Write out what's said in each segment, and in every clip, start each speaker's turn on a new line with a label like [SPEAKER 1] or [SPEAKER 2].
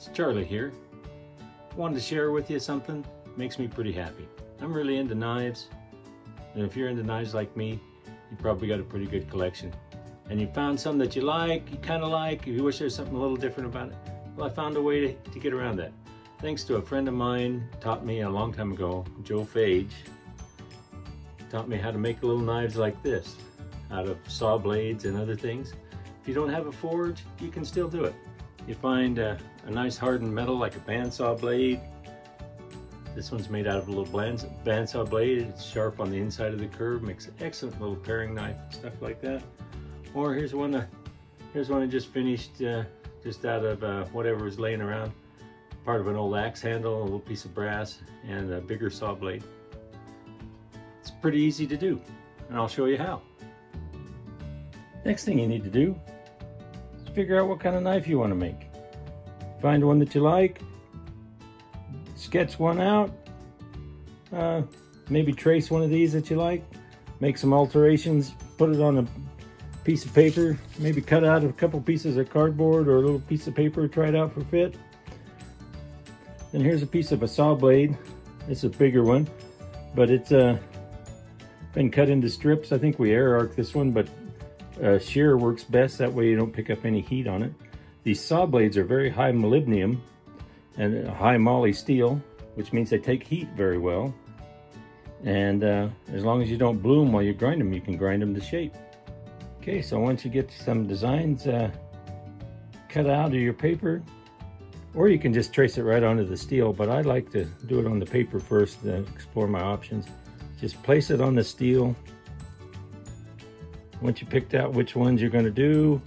[SPEAKER 1] It's Charlie here. Wanted to share with you something. Makes me pretty happy. I'm really into knives, and if you're into knives like me, you probably got a pretty good collection. And you found some that you like, you kind of like, you wish there was something a little different about it. Well, I found a way to get around that. Thanks to a friend of mine, taught me a long time ago, Joe Fage, taught me how to make little knives like this out of saw blades and other things. If you don't have a forge, you can still do it. You find a nice hardened metal like a bandsaw blade. This one's made out of a little bandsaw blade. It's sharp on the inside of the curve, makes an excellent little paring knife, stuff like that. Or here's one I just finished, just out of whatever was laying around. Part of an old axe handle, a little piece of brass, and a bigger saw blade. It's pretty easy to do, and I'll show you how. Next thing you need to do is figure out what kind of knife you want to make. Find one that you like, sketch one out, maybe trace one of these that you like, make some alterations, put it on a piece of paper, maybe cut out a couple pieces of cardboard or a little piece of paper, try it out for fit. Then here's a piece of a saw blade. It's a bigger one, but it's been cut into strips. I think we air arc this one, but shear works best. That way you don't pick up any heat on it. These saw blades are very high molybdenum and high moly steel, which means they take heat very well. And as long as you don't blue them while you grind them, you can grind them to shape. Okay, so once you get some designs cut out of your paper, or you can just trace it right onto the steel, but I like to do it on the paper first to explore my options. Just place it on the steel. Once you picked out which ones you're going to do,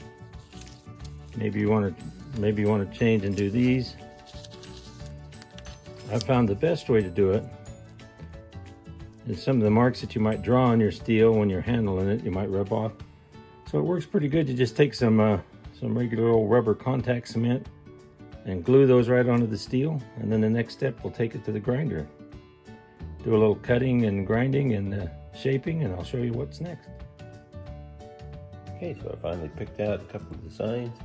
[SPEAKER 1] maybe you want to change and do these. I found the best way to do it is some of the marks that you might draw on your steel when you're handling it, you might rub off. So it works pretty good. You just take some regular old rubber contact cement and glue those right onto the steel, and then the next step we'll take it to the grinder. Do a little cutting and grinding and shaping, and I'll show you what's next.
[SPEAKER 2] Okay, so I finally picked out a couple of designs.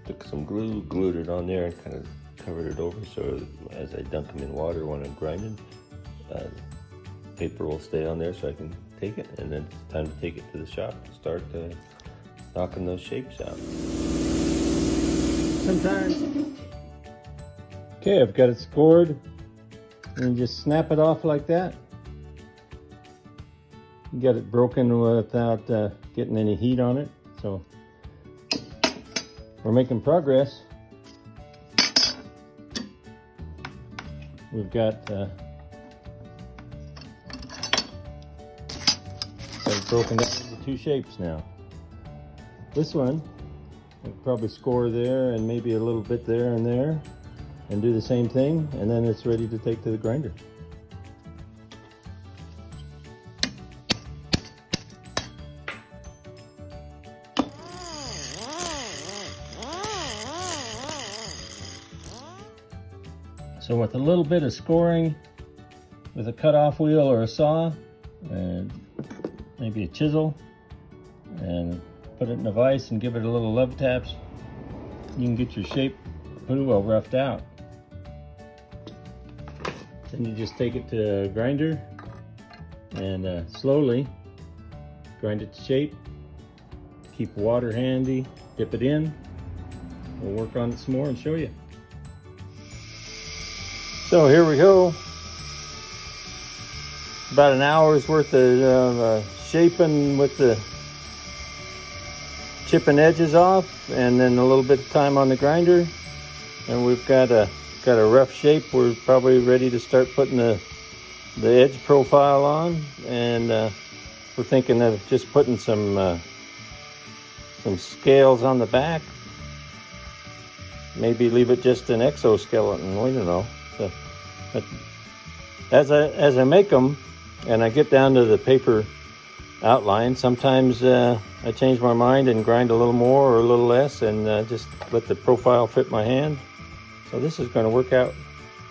[SPEAKER 2] Took some glue, glued it on there, and kind of covered it over so as I dunk them in water when I'm grinding, paper will stay on there so I can take it, and then it's time to take it to the shop and start knocking those shapes out.
[SPEAKER 1] Sometimes. Okay, I've got it scored, and you just snap it off like that. You got it broken without getting any heat on it, so we're making progress. We've got broken down into two shapes now. This one, I'll probably score there and maybe a little bit there and there, and do the same thing, and then it's ready to take to the grinder. So with a little bit of scoring with a cut-off wheel or a saw, and maybe a chisel, and put it in a vise and give it a little love taps, you can get your shape pretty well roughed out. Then you just take it to a grinder and slowly grind it to shape. Keep water handy, dip it in. We'll work on it some more and show you. So here we go. About an hour's worth of shaping with the chipping edges off, and then a little bit of time on the grinder, and we've got a rough shape. We're probably ready to start putting the edge profile on, and we're thinking of just putting some scales on the back. Maybe leave it just an exoskeleton. We don't know. So, but as I make them and I get down to the paper outline, sometimes I change my mind and grind a little more or a little less, and just let the profile fit my hand. So this is going to work out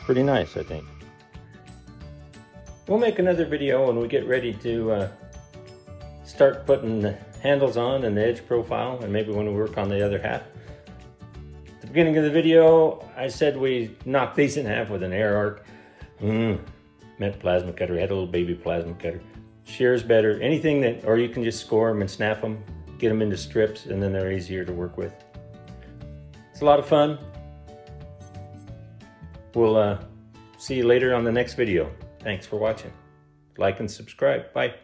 [SPEAKER 1] pretty nice, I think. We'll make another video when we get ready to start putting the handles on and the edge profile, and maybe when we work on the other half. The beginning of the video, I said we knocked these in half with an air arc. Meant plasma cutter. We had a little baby plasma cutter. Shears better. Anything that, or you can just score them and snap them, get them into strips, and then they're easier to work with. It's a lot of fun. We'll see you later on the next video. Thanks for watching. Like and subscribe. Bye.